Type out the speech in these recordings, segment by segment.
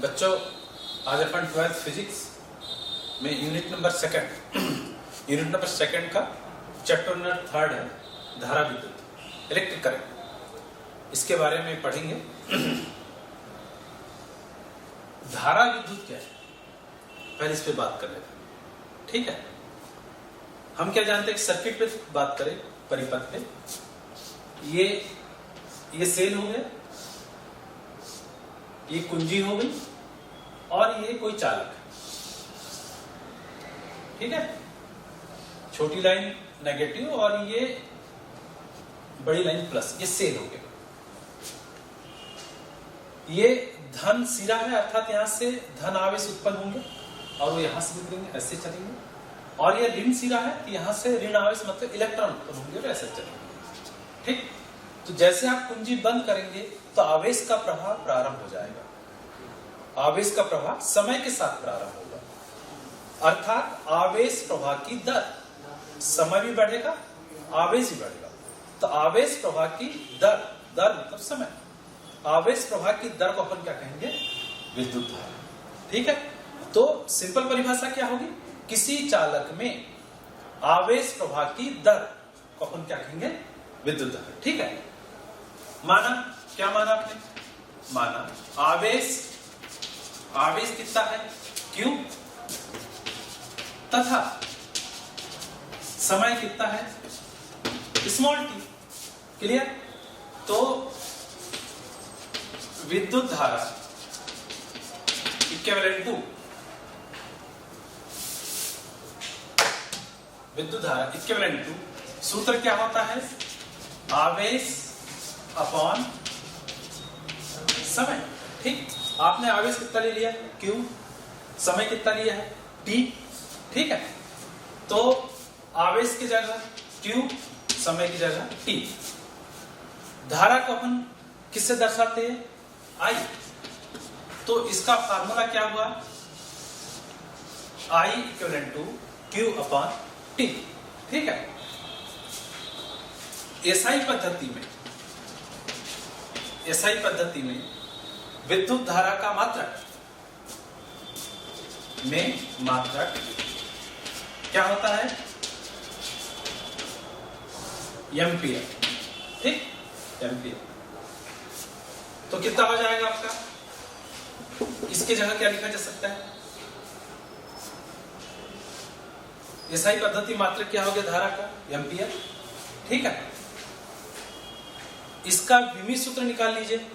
बच्चों, आज अपन 12th physics में यूनिट नंबर सेकंड का चैप्टर नंबर 3 है धारा विद्युत, इलेक्ट्रिक करंट। इसके बारे में पढ़ेंगे। धारा विद्युत क्या है, पहले इस पे बात कर लेते हैं। ठीक है, हम क्या जानते हैं, सर्किट पे बात करें, परिपथ पे। ये सेल हो गया, ये कुंजी हो गई और ये कोई चालक है। ठीक है, छोटी लाइन नेगेटिव और ये बड़ी लाइन प्लस, ये सेल हो गया। ये धन सिरा है, अर्थात यहां से धन आवेश उत्पन्न होंगे और वो यहां से निकलेंगे, ऐसे चलेंगे। और ये ऋण सिरा है, तो यहां से ऋण आवेश मतलब इलेक्ट्रॉन उत्पन्न होंगे और ऐसे चलेंगे। ठीक, तो जैसे आप कुंजी बंद करेंगे तो आवेश का प्रवाह प्रारंभ हो जाएगा। आवेश का प्रवाह समय के साथ प्रारंभ होगा, अर्थात आवेश प्रवाह की दर, समय भी बढ़ेगा, आवेश भी बढ़ेगा। तो आवेश प्रवाह की दर, दर मतलब समय, आवेश प्रवाह की दर को अपन क्या कहेंगे, विद्युत धारा। ठीक है, तो सिंपल परिभाषा क्या होगी, किसी चालक में आवेश प्रवाह की दर को अपन क्या कहेंगे, विद्युत धारा। ठीक है, माना, क्या माना आपने, माना आवेश कितना है, Q, तथा समय कितना है, स्मॉल t। क्लियर। तो विद्युत धारा इक्विवेलेंट टू, विद्युत धारा इक्विवेलेंट टू, सूत्र क्या होता है, आवेश अपॉन समय। ठीक, आपने आवेश कितना ले लिया, Q, समय कितना लिया है, T। ठीक है, तो आवेश की जगह Q, समय की जगह T। धारा को अपन किससे दर्शाते हैं, I। तो इसका फार्मूला क्या हुआ, I equivalent to Q upon T। ठीक है, एसआई पद्धति में विद्युत धारा का मात्रक क्या होता है, एम्पियर। ठीक, एम्पियर। तो कितना हो जाएगा आपका, इसकी जगह क्या लिखा जा सकता है, एसआई पद्धति मात्रक क्या हो गया धारा का, एम्पियर। ठीक है, इसका विमी सूत्र निकाल लीजिए।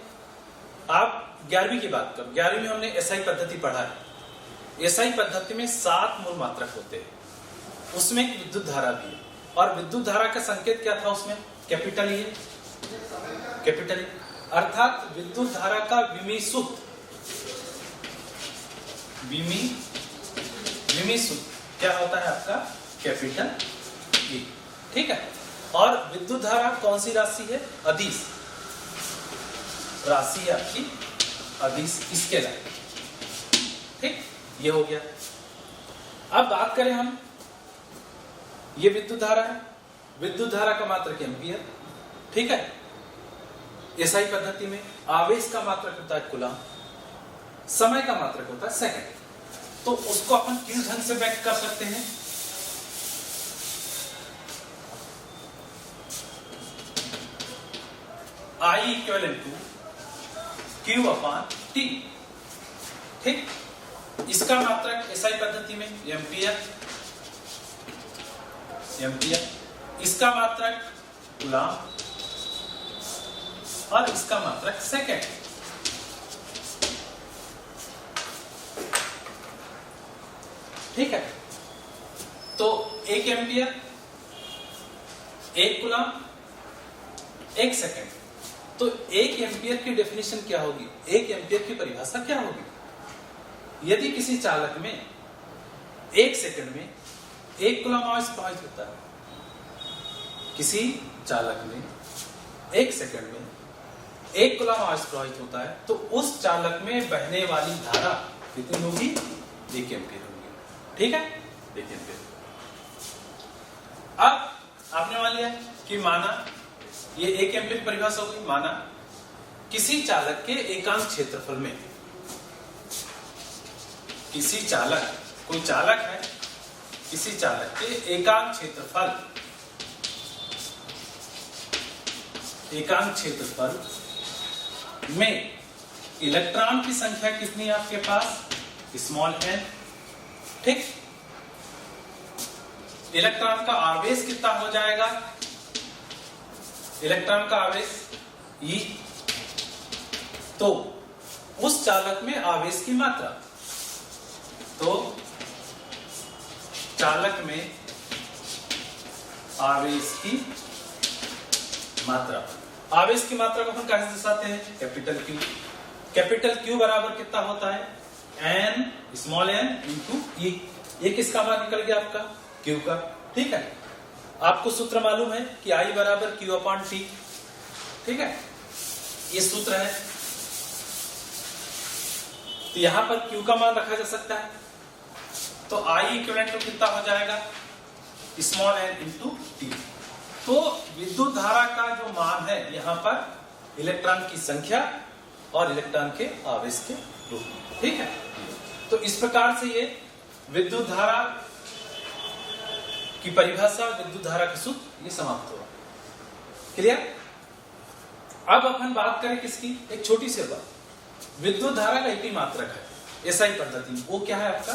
आप 11वीं की बात करो, 11वीं में हमने एसआई पद्धति पढ़ा है। एसआई पद्धति में 7 मूल मात्रक होते हैं, उसमें एक विद्युत धारा भी है। और विद्युत धारा का संकेत क्या था उसमें, कैपिटल ई, कैपिटल ई, अर्थात विद्युत धारा का विमी सूत्र, विमी सूत्र क्या होता है आपका, कैपिटल ई। ठीक है, और विद्युत धारा कौन सी राशि है, अदिश राशि है आपकी, अदिश स्केलर। ठीक, ये हो गया। अब बात करें हम, ये विद्युत धारा है, विद्युत धारा का मात्रक एम्पियर। ठीक है, एसआई पद्धति में आवेश का मात्रक होता है कूलम, समय का मात्रक होता है सेकंड। तो उसको अपन किस ढंग से व्यक्त कर सकते हैं, I equivalent to Q upon T। ठीक, इसका मात्रक एसआई पद्धति में एम्पियर, इसका मात्रक कूलम और इसका मात्रक सेकंड। ठीक है, तो 1 एम्पियर, 1 कूलम, 1 सेकंड। तो 1 एम्पियर की डेफिनेशन क्या होगी, 1 एम्पियर की परिभाषा क्या होगी, यदि किसी चालक में 1 सेकंड में 1 कूलम आवेश प्रवाहित होता है, किसी चालक में 1 सेकंड में 1 कूलम आवेश प्रवाहित होता है, तो उस चालक में बहने वाली धारा कितनी होगी, 1 एम्पियर होगी। ठीक है, 1 एम्पियर। अब आपने मान लिया कि माना ये 1 एम्पियर की परिभाषा होगी, माना किसी चालक के एकांक क्षेत्रफल में किसी चालक, कोई चालक है, किसी चालक के एकांक क्षेत्रफल में इलेक्ट्रॉन की संख्या कितनी है आपके पास, स्मॉल n, ठीक। इलेक्ट्रॉन का आवेश कितना हो जाएगा, इलेक्ट्रॉन का आवेश E, तो उस चालक में आवेश की मात्रा, तो चालक में आवेश की मात्रा, आवेश की मात्रा को हम कैसे दर्शाते हैं, कैपिटल Q। कैपिटल Q बराबर कितना होता है, n small n into E। ये किसका मान निकल गया आपका, Q का, ठीक है। आपको सूत्र मालूम है कि I बराबर Q अपॉन T, ठीक है, ये सूत्र है। तो यहां पर Q का मान रखा जा सकता है, तो I इक्विवेलेंट तो कितना हो जाएगा, स्मॉल n इंटू T। तो विद्युत धारा का जो मान है यहाँ पर इलेक्ट्रॉन की संख्या और इलेक्ट्रॉन के आवेश के रूप में, ठीक है। तो इस प्रकार से ये विद्युत धारा की परिभाषा, विद्युत धारा का सूत्र ये समाप्त हुआ। क्लियर। अब अपन बात करें किसकी, एक छोटी सी बात, विद्युत धारा का एक ही मात्रक है एसआई पद्धति में, वो क्या है आपका,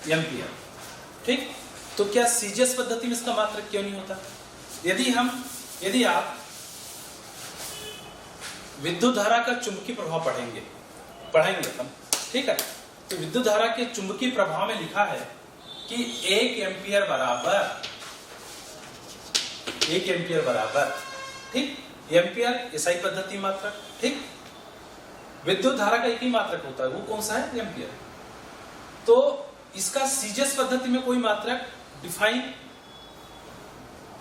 एम्पियर, ठीक। तो क्या सीजीएस पद्धति में इसका मात्रक क्यों नहीं होता। यदि आप विद्युत धारा का चुंबकीय प्रभाव पढ़ेंगे अपन, ठीक है। तो विद्युत धारा के चुंबकीय प्रभाव में लिखा है कि 1 एम्पियर बराबर, ठीक, एम्पियर एसआई पद्धति मात्रक, ठीक। विद्युत धारा का एक ही मात्रक होता है, वो कौन सा है, एम्पियर। तो इसका सीजीएस पद्धति में कोई मात्रक डिफाइन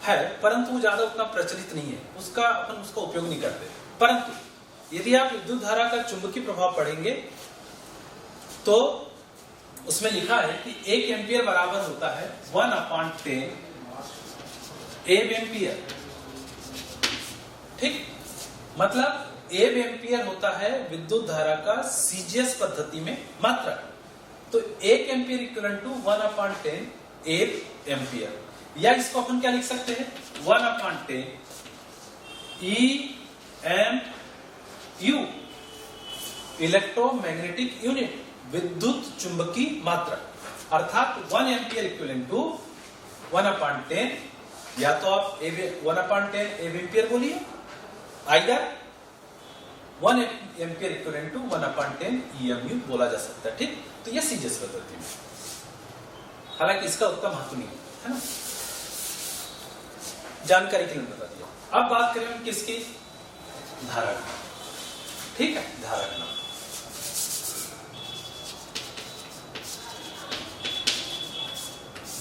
है, परंतु वो ज्यादा उतना प्रचलित नहीं है, अपन उसका उपयोग नहीं करते। परंतु यदि आप विद्युत धारा का चुंबकीय प्रभाव पढ़ेंगे तो उसमें लिखा है कि 1 एम्पियर बराबर होता है 1/10 एब एम्पियर, ठीक। मतलब एब एम्पियर होता है विद्युत धारा का सीजीएस पद्धति में मात्रक। तो 1 एम्पियर इक्वल टू 1/10 एब एम्पियर, या इसको अपन क्या लिख सकते हैं, 1/10 EMU, इलेक्ट्रोमैग्नेटिक यूनिट, विद्युत चुंबकीय मात्रक। अर्थात 1 एम्पियर इक्वल टू 1/10, या तो आप 1/10 एब एम्पियर बोलिए, either 1 ampere equal to 1/10 EMU बोला जा सकता है, ठीक। तो ये सीजीएस पद्धति में, हालांकि इसका उतना महत्व नहीं है ना, जानकारी के लिए बता दिया। अब बात करें हम किसकी, धारा की, ठीक है, धारा का,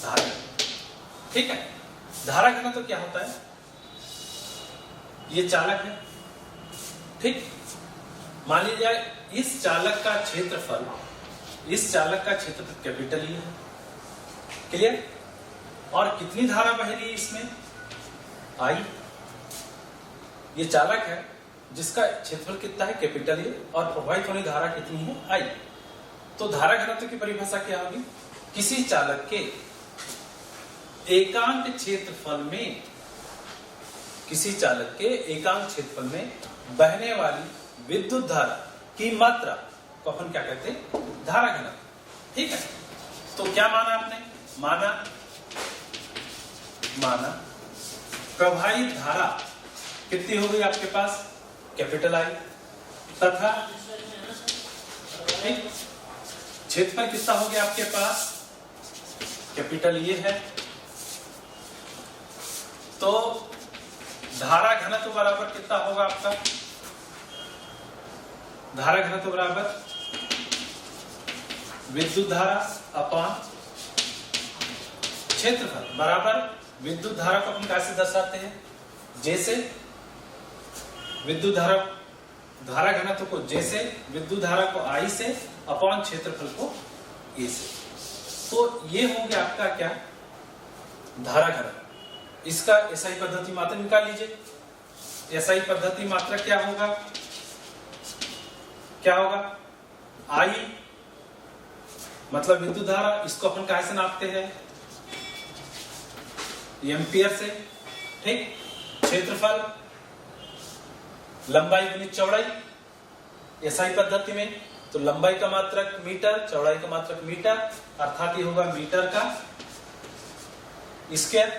धारा, ठीक है। धारा घनत्व तो क्या होता है, ये चालक है, ठीक। मान लीजिए इस चालक का क्षेत्रफल कैपिटल ई है, क्लियर। और कितनी धारा बह रही है इसमें, I। ये चालक है जिसका क्षेत्रफल कितना है, कैपिटल ए, और प्रवाहित होने धारा कितनी है, I। तो धारा घनत्व की परिभाषा क्या होगी, किसी चालक के एकांक क्षेत्रफल में बहने वाली विद्युत धारा की मात्रा को अपन क्या कहते हैं, धारा घनत्व, ठीक है। तो क्या माना आपने, माना प्रवाहित धारा कितनी हो गई आपके पास, कैपिटल I, तथा क्षेत्रफल कितना हो गया आपके पास, कैपिटल ये है। तो धारा घनत्व बराबर कितना होगा आपका, धारा घनत्व बराबर विद्युत धारा अपॉन क्षेत्रफल बराबर विद्युत धारा को अपन कैसे दर्शाते हैं, जैसे विद्युत धारा घनत्व को जैसे विद्युत धारा को I से अपॉन क्षेत्रफल को A से। तो ये हो गया आपका क्या, धारा घनत्व। इसका एसआई पद्धति मात्रक निकाल लीजिए। एसआई पद्धति मात्रक क्या होगा, I मतलब विद्युत धारा, इसको अपन कैसे से नापते हैं? एम्पियर से। ठीक, क्षेत्रफल लंबाई गुणित चौड़ाई, एसआई पद्धति में तो लंबाई का मात्रक मीटर, चौड़ाई का मात्रक मीटर, अर्थात ये होगा मीटर का स्क्वायर।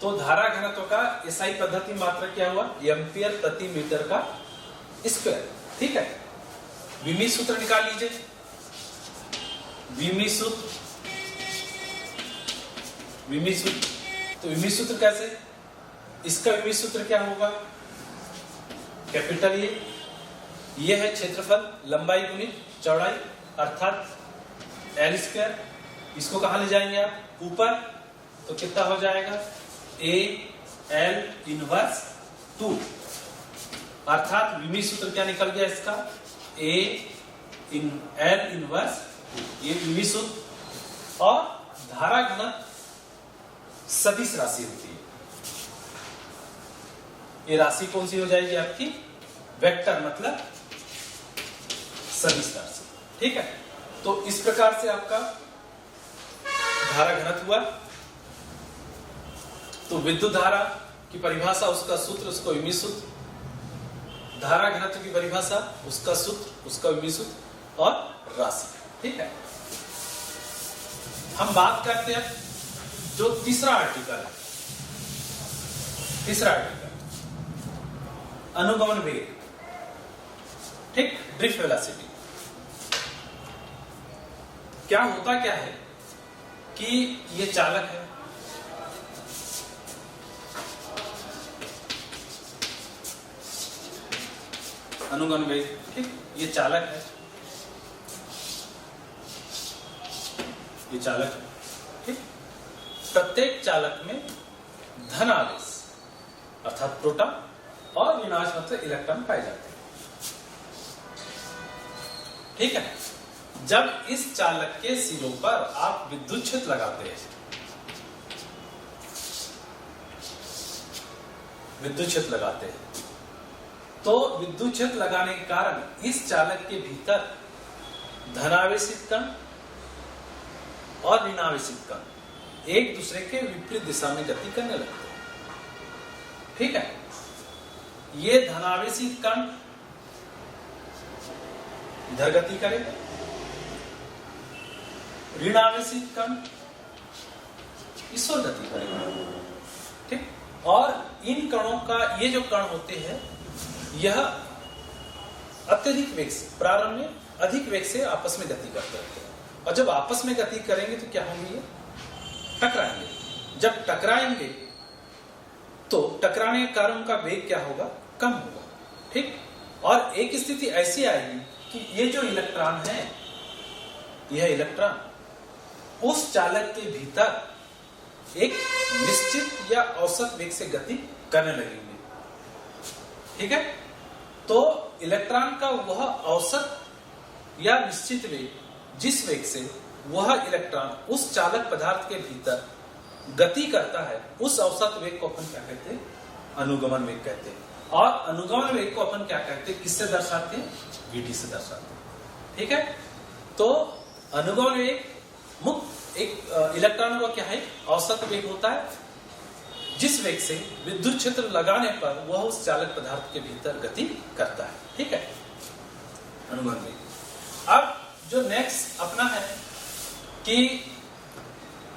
तो धारा घनत्व का एसआई पद्धति में मात्रक क्या हुआ? एम्पियर प्रति मीटर का स्क्वायर। ठीक है, विमी सूत्र निकाल लीजिए। विमी सूत्र तो विमी सूत्र कैसे? इसका विमी सूत्र क्या होगा? कैपिटल ये है क्षेत्रफल लंबाई गुणित चौड़ाई अर्थात एल स्क्वायर। इसको कहां ले जाएंगे आप? ऊपर, तो कितना हो जाएगा? ए एल इनवर्स 2, अर्थात विमी सूत्र क्या निकल गया इसका? ए इन एल इनवर्स, ये विमी सूत्र। और धारा घनत्व सदिश राशि होती है। ये राशि कौन सी हो जाएगी आपकी? वेक्टर, मतलब सदिश राशि। ठीक है, तो इस प्रकार से आपका धारा घनत्व हुआ। तो विद्युत धारा की परिभाषा, उसका सूत्र, उसको विमी सूत्र। धारा घनत्व की परिभाषा, उसका सूत्र, उसका विमी सूत्र और राशि। ठीक है, हम बात करते हैं जो तीसरा आर्टिकल है। तीसरा आर्टिकल अनुगमन वेग। ठीक, ड्रिफ्ट वेलोसिटी। क्या होता क्या है कि ये चालक है, अनुगमन वेग। ठीक, ये चालक है, ये चालक है। ठीक, प्रत्येक चालक में धन आवेश अर्थात प्रोटॉन और ऋणावेश मतलब इलेक्ट्रॉन पाए जाते हैं। ठीक है, जब इस चालक के सिरों पर आप विद्युत क्षेत्र लगाते हैं, विद्युत क्षेत्र लगाते हैं, तो विद्युत क्षेत्र लगाने के कारण इस चालक के भीतर धनावेशित कण और ऋणावेशित कण एक दूसरे के विपरीत दिशा में गति करने लगते हैं। ठीक है, ये धनावेशित कण इधर गति करेगा, ऋणावेशित कण इस ओर गति करेगा। ठीक, और इन कणों का, ये जो कण होते हैं, यह अत्यधिक वेग से, प्रारंभ में अधिक वेग से आपस में गति करते रहते हैं। और जब आपस में गति करेंगे तो क्या होंगे? ये टकराएंगे। जब टकराएंगे तो टकराने के कारण का वेग क्या होगा? कम होगा। ठीक, और एक स्थिति ऐसी आएगी कि ये जो इलेक्ट्रॉन है, यह इलेक्ट्रॉन उस चालक के भीतर एक निश्चित या औसत वेग से गति करने लगेंगे। ठीक है, तो इलेक्ट्रॉन का वह औसत या निश्चित वेग, जिस वेग से वह इलेक्ट्रॉन उस चालक पदार्थ के भीतर गति करता है, उस औसत वेग को अपन क्या कहते हैं? अनुगमन वेग कहते हैं। और अनुगमन वेग को अपन क्या कहते हैं? किससे दर्शाते हैं? वीटी से दर्शाते हैं। ठीक है, तो अनुगमन वेग मुक्त एक इलेक्ट्रॉन का क्या है? औसत वेग होता है, जिस वेग से विद्युत क्षेत्र लगाने पर वह उस चालक पदार्थ के भीतर गति करता है। ठीक है, अनुगमन वेग। अब जो नेक्स्ट अपना है कि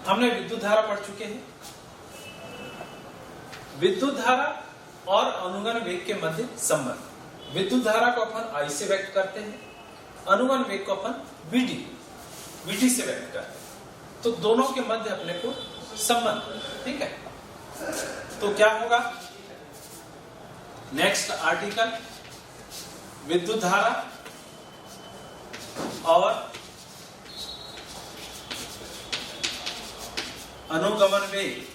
हमने विद्युत धारा पढ़ चुके हैं। विद्युत धारा और अनुगमन वेग के मध्य संबंध। विद्युत धारा को अपन आई से व्यक्त करते हैं, अनुगमन वेग को अपन वीटी से व्यक्त करते हैं। तो दोनों के मध्य अपने को संबंध। ठीक है, तो क्या होगा? नेक्स्ट आर्टिकल, विद्युत धारा और अनुगमन वेग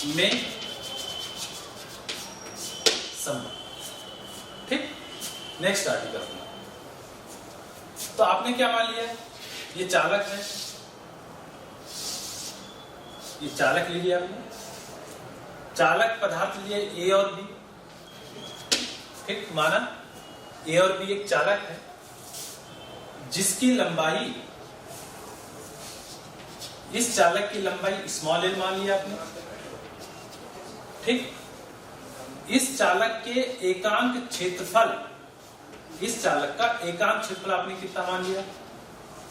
में संबंध। ठीक, नेक्स्ट आर्टिकल। तो आपने क्या मान लिया? ये चालक है, ये चालक ले लिया आपने, चालक पदार्थ लिए ए और बी। ठीक, माना ए और बी एक चालक है। जिसकी लंबाई, इस चालक की लंबाई स्मॉल एल मान लिया आपने, ठीक। इस चालक के एकांक क्षेत्रफल, इस चालक का एकांक क्षेत्रफल आपने कितना मान लिया,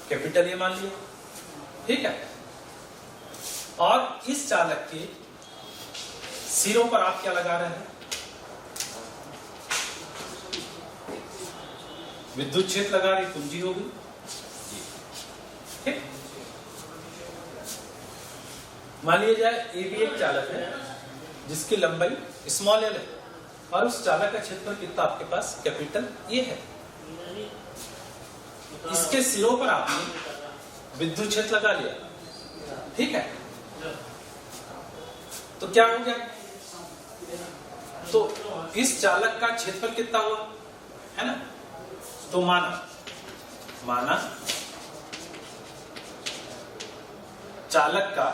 कैपिटल ए मान लिया, ठीक है। और इस चालक के सिरों पर आप क्या लगा रहे हैं, विद्युत क्षेत्र लगा रही, कुंजी होगी, ठीक। मान लिया जाए ए भी एक चालक है जिसकी लंबाई स्मॉल एल है और उस चालक का क्षेत्रफल कितना आपके पास, कैपिटल ए है। इसके सिरों पर आपने विद्युत क्षेत्र लगा लिया, ठीक है। तो क्या हो गया, तो इस चालक का क्षेत्रफल कितना हुआ, है ना। तो माना चालक का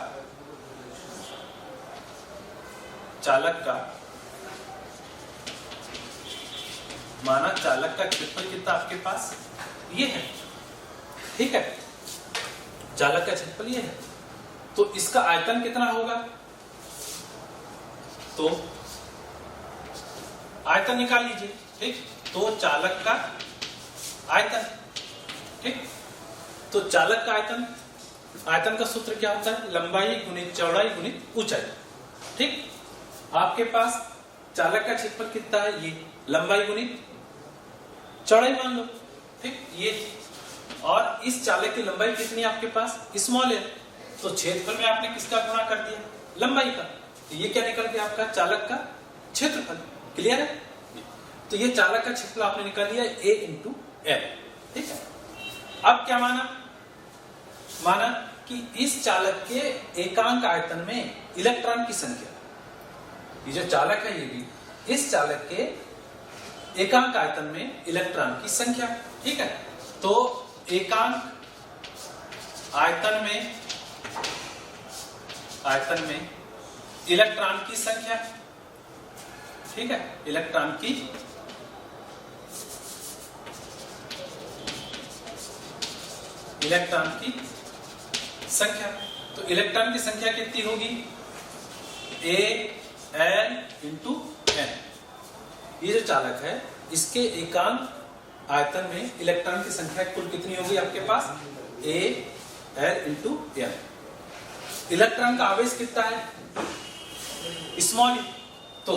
क्षेत्रफल कितना आपके पास ये है, ठीक है। चालक का क्षेत्रफल ये है, तो इसका आयतन कितना होगा, तो आयतन निकाल लीजिए, ठीक। तो चालक का आयतन, ठीक। तो चालक का आयतन का सूत्र क्या होता है, लंबाई गुणित चौड़ाई गुणित ऊंचाई, ठीक। आपके पास चालक का क्षेत्रफल कितना है, ये लंबाई गुणित चौड़ाई मान लो, ठीक। ये और इस चालक की लंबाई कितनी है आपके पास, स्मॉल है, तो क्षेत्रफल में आपने किसका गुणा कर दिया, लंबाई का, तो ये क्या निकल गया आपका, चालक का क्षेत्रफल। क्लियर है। तो ये चालक का क्षेत्रफल आपने निकाल लिया ए इंटू एल, ठीक है। अब क्या माना कि इस चालक के एकांक आयतन में इलेक्ट्रॉन की संख्या, ये जो चालक है ये भी इस चालक के एकांक आयतन में इलेक्ट्रॉन की संख्या, ठीक है। तो एकांक आयतन में इलेक्ट्रॉन की संख्या, ठीक है, इलेक्ट्रॉन की संख्या। तो इलेक्ट्रॉन की संख्या कितनी होगी, ए एल इंटू एन। ये जो चालक है इसके एकांक आयतन में इलेक्ट्रॉन की संख्या कुल कितनी होगी आपके पास, A L into N. Electron का आवेश कितना है, स्मॉल, तो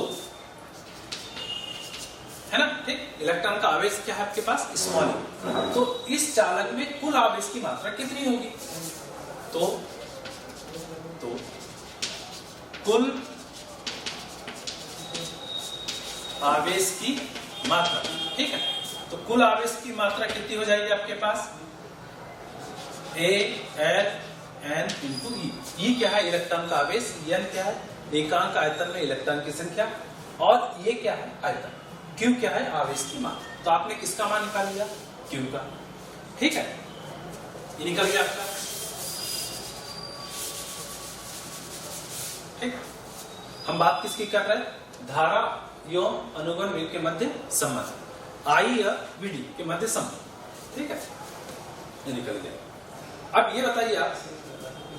है ना, ठीक। इलेक्ट्रॉन का आवेश क्या है आपके पास, स्मॉल। तो इस चालक में कुल आवेश की मात्रा कितनी होगी, तो कुल आवेश की मात्रा, ठीक है। तो कुल आवेश की मात्रा कितनी हो जाएगी आपके पास, ए एल एन इंटू ई। क्या है, इलेक्ट्रॉन का आवेश, एन क्या है, एकांक आयतन में इलेक्ट्रॉन की संख्या, और ये क्या है, आयतन, क्यू क्या है, आवेश की मात्रा। तो आपने किसका मान निकाल लिया, क्यू का, ठीक है। ये निकल गया आपका, ठीक। हम बात किसकी कर रहे हैं, धारा एवं अनुगमन वेग के मध्य संबंध, आई या वीडी के मध्य संबंध, ठीक है। ये निकल गया। अब ये बताइए आप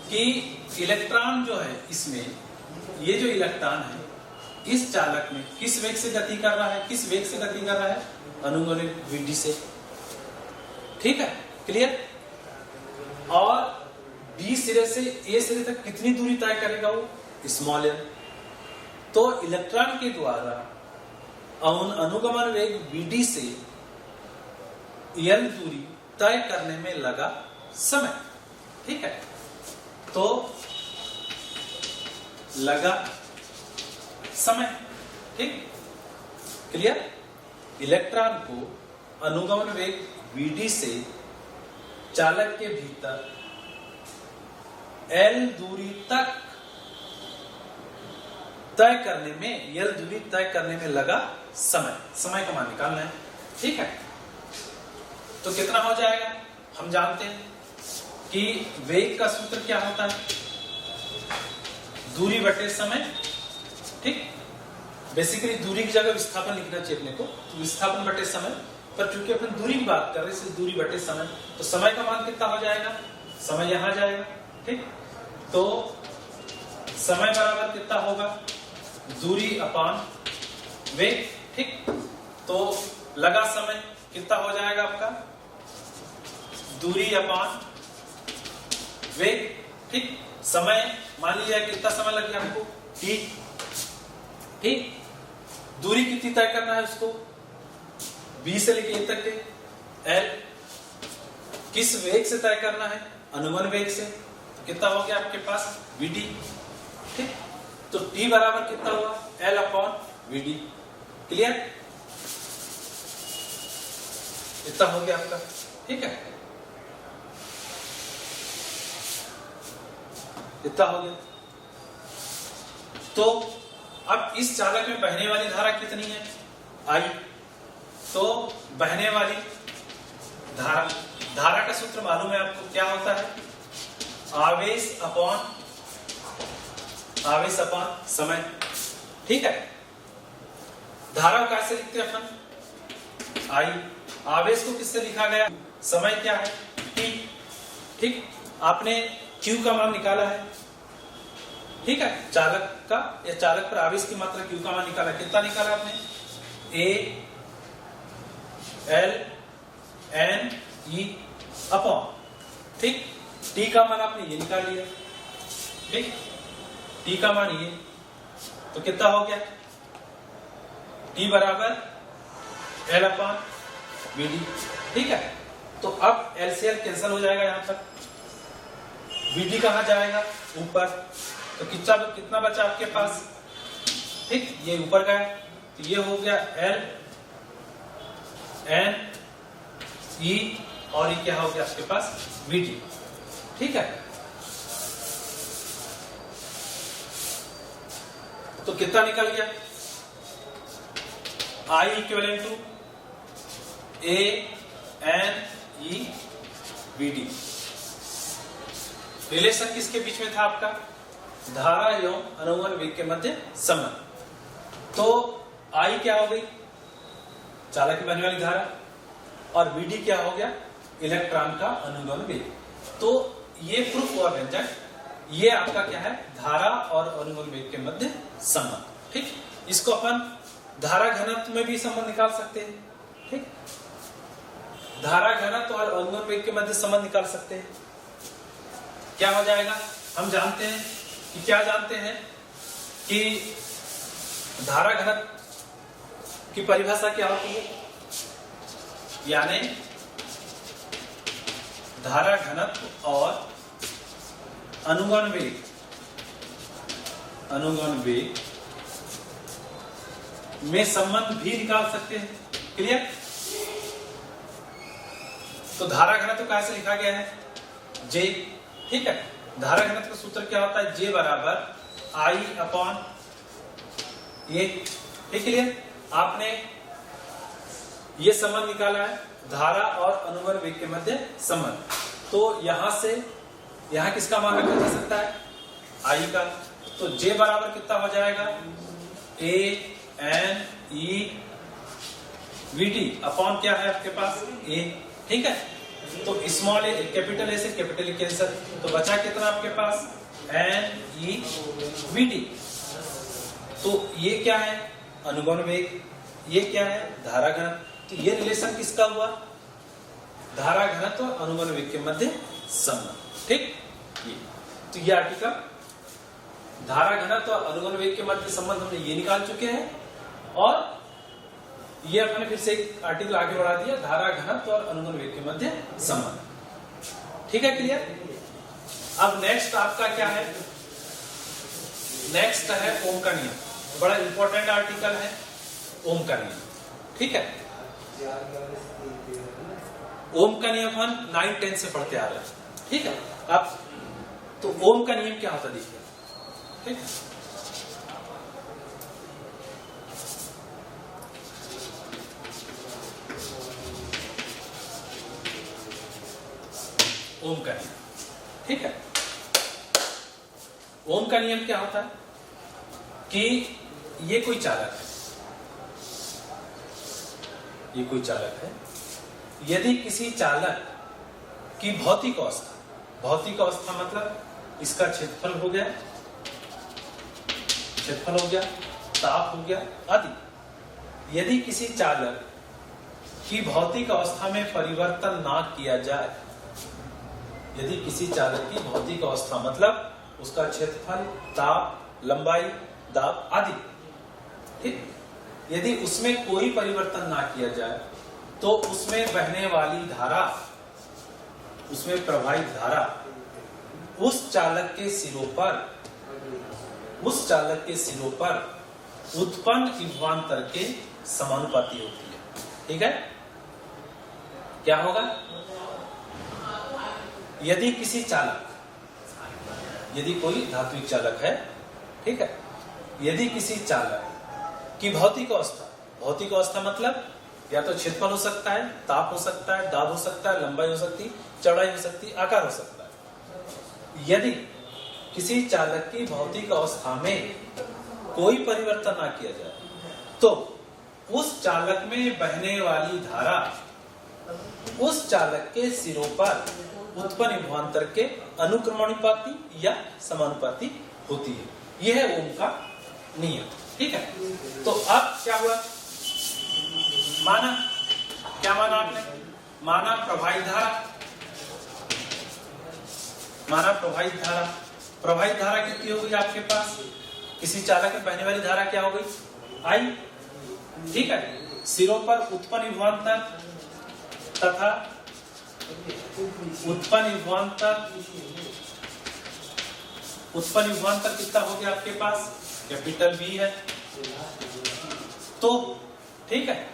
कि इलेक्ट्रॉन जो है इसमें, ये जो इलेक्ट्रॉन है इस चालक में किस वेग से गति कर रहा है, किस वेग से गति कर रहा है, अनुगमन वीडी से, ठीक है। क्लियर। और बी सिरे से ए सिरे तक कितनी दूरी तय करेगा वो, स्मॉल एल। तो इलेक्ट्रॉन के द्वारा अनुगमन वेग वीडी से एल दूरी तय करने में लगा समय, ठीक है। तो लगा समय, ठीक। क्लियर। इलेक्ट्रॉन को अनुगमन वेग वीडी से चालक के भीतर एल दूरी तक तय करने में, एल दूरी तय करने में लगा समय का मान निकालना है, ठीक है। तो कितना हो जाएगा, हम जानते हैं कि वेग का सूत्र क्या होता है, दूरी बटे समय, ठीक। बेसिकली दूरी की जगह विस्थापन लिखना चाहिए अपने को, तो विस्थापन बटे समय। पर चूंकि अपन दूरी की बात कर रहे हैं, दूरी बटे समय, तो समय का मान कितना हो जाएगा, समय यहां जाएगा, ठीक। तो समय बराबर कितना होगा, दूरी अपान वेग, ठीक। तो लगा समय कितना हो जाएगा आपका, दूरी अपान वेग, ठीक। समय मान लीजिए कितना समय लग गया आपको, t, ठीक। दूरी कितनी तय करना है उसको, b से लेके a तक के l, किस वेग से तय करना है, अनुमान वेग से। तो कितना हो गया आपके पास vd, ठीक। तो t बराबर कितना हुआ, l अपॉन vd, क्लियर, इतना हो गया आपका, ठीक है, इतना हो गया। तो अब इस चालक में बहने वाली धारा कितनी है, I। तो बहने वाली धारा, धारा का सूत्र मालूम है आपको, क्या होता है, आवेश अपॉन समय, ठीक है। धारा को कैसे लिखते हैं अपन, I। आवेश को किससे लिखा गया, समय क्या है, t, ठीक। आपने q का मान निकाला है, ठीक है, चालक का या चालक पर आवेश की मात्रा q का मान निकाला, कितना निकाला आपने, a l n e upon, ठीक। t का मान आपने ये निकाल लिया, ठीक, t का मान ये, तो कितना हो गया, t बराबर l अपॉन vd, ठीक है। तो अब l से l कैंसिल हो जाएगा यहां तक, vd कहां जाएगा, ऊपर, तो कितना बचा आपके पास, ठीक, ये ऊपर का है, तो ये हो गया l n e और ये क्या हो गया आपके पास vd, ठीक है। तो कितना निकल गया, I equivalent to a n e vd। Relation किसके बीच में था आपका, धारा एवं अनुगमन वेग के मध्य संबंध। तो I क्या हो गई, चालक में बहने वाली धारा, और vd क्या हो गया, इलेक्ट्रॉन का अनुगमन वेग। तो ये प्रूफ हुआ व्यंजक, ये आपका क्या है, धारा और अनुगमन वेग के मध्य संबंध, ठीक। इसको अपन धारा घनत्व में भी संबंध निकाल सकते हैं, ठीक। धारा घनत्व और अनुगमन वेग के मध्य संबंध निकाल सकते हैं, क्या हो जाएगा, हम जानते हैं कि क्या जानते हैं कि धारा घनत्व की परिभाषा क्या होती है, यानी धारा घनत्व और अनुगमन वेग में संबंध भी निकाल सकते हैं, क्लियर। तो धारा घनत्व कैसे लिखा गया है, J, ठीक है। धारा घनत्व का सूत्र क्या होता है, J बराबर I अपॉन A, ठीक है। आपने ये संबंध निकाला है, धारा और अनुगमन वेग के मध्य संबंध। तो यहां से यहां किसका मान रखा जा सकता है, I का। तो J बराबर कितना हो जाएगा, A n e v t upon क्या है आपके पास, A, ठीक है। तो स्मॉल ए, कैपिटल ए से कैपिटल ए कैंसिल, तो बचा कितना आपके पास, n e v t। तो ये क्या है, अनुगमन वेग, ये क्या है, धारा घनत्व। तो ये रिलेशन किसका हुआ, धारा घनत्व और अनुगमन वेग के मध्य संबंध, ठीक। तो ये आर्टिकल धारा घनत्व और अनुगमन वेग के मध्य संबंध हमने ये निकाल चुके हैं, और ये अपने फिर से एक आर्टिकल आगे बढ़ा दिया, धारा घनत्व और अनुगमन वेग के मध्य संबंध, ठीक है, क्लियर। अब नेक्स्ट आपका क्या है, नेक्स्ट है ओम का नियम, बड़ा इंपॉर्टेंट आर्टिकल है ओम का नियम, ठीक है। ओम का नियम हम 9-10 से पढ़ते आ रहे हैं, ठीक है। अब तो ओम का नियम क्या होता है देखिए, ठीक है। ओम का नियम, ठीक है। ओम का नियम क्या होता है कि ये कोई चालक है, ये कोई चालक है। यदि किसी चालक की भौतिक अवस्था मतलब इसका क्षेत्रफल हो गया, ताप हो गया आदि। यदि किसी चालक की भौतिक अवस्था में परिवर्तन ना किया जाए, यदि किसी चालक की भौतिक अवस्था मतलब उसका क्षेत्रफल, ताप, लंबाई, दाब आदि, ठीक, यदि उसमें कोई परिवर्तन ना किया जाए तो उसमें बहने वाली धारा, उसमें प्रवाहित धारा उस चालक के सिरों पर उत्पन्न विभवांतर के समानुपाती होती है। ठीक है, क्या होगा? यदि किसी चालक, यदि कोई धात्विक चालक है, ठीक है, यदि किसी चालक की भौतिक अवस्था मतलब या तो क्षेत्रफल हो सकता है, ताप हो सकता है, दाब हो सकता है, लंबाई हो सकती है, चौड़ाई हो सकती है, आकार हो सकता है। यदि किसी चालक की भौतिक अवस्था में कोई परिवर्तन ना किया जाए तो उस चालक में बहने वाली धारा उस चालक के सिरों पर उत्पन्न विभवांतर के अनुक्रमणिपाती या समानुपाती होती है। यह है ओम का नियम। ठीक है, तो अब क्या हुआ? क्या माना आपने? माना प्रवाहित धारा कितनी हो गई आपके पास? किसी चालक में बहने वाली धारा क्या हो गई? आई। ठीक है, सिरों पर उत्पन्न विभवांतर तथा उत्पन्न विभवांतर कितना हो गया आपके पास? कैपिटल V है। तो ठीक है,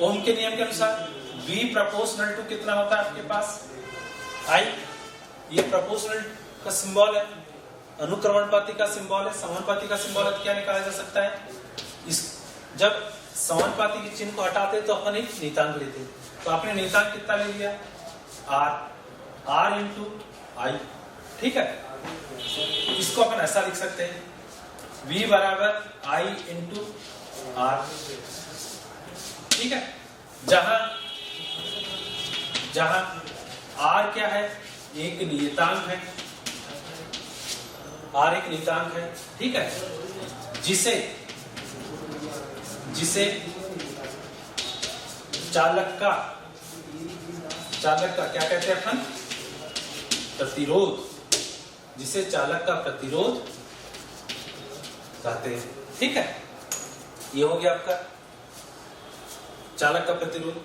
ओम के नियम के अनुसार V प्रोपोर्शनल टू कितना होता है आपके पास? I। ये प्रोपोर्शनल का सिंबल है, अनुक्रमणपाती का सिंबल है, समानुपाती का सिंबल है। क्या निकाला जा सकता है? जब समानुपाती के चिन्ह को हटाते तो अपन एक नियतांक लेते हैं। तो आपने नियतांक कितना ले लिया? R into I। ठीक है, इसको अपन ऐसा लिख सकते हैं, V बराबर I इंटू R। ठीक है, जहां R क्या है? एक नियतांक है, R एक नियतांक है। ठीक है, जिसे चालक का क्या कहते हैं अपन? प्रतिरोध। जिसे चालक का प्रतिरोध कहते हैं। ठीक है, ये हो गया आपका चालक का प्रतिरोध।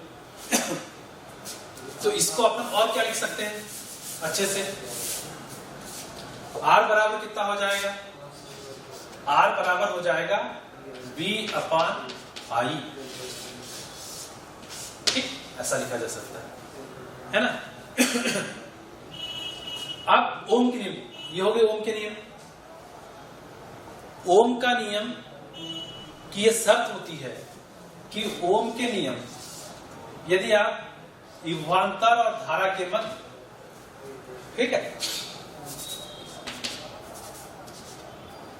तो इसको अपन और क्या लिख सकते हैं अच्छे से? R बराबर कितना हो जाएगा? R बराबर हो जाएगा V अपान I। ठीक, ऐसा लिखा जा सकता है ना? अब ओम के नियम, ये हो गए ओम के नियम। ओम का नियम की ये शर्त होती है कि ओम के नियम यदि आप विभवांतर और धारा के मध्य, ठीक है,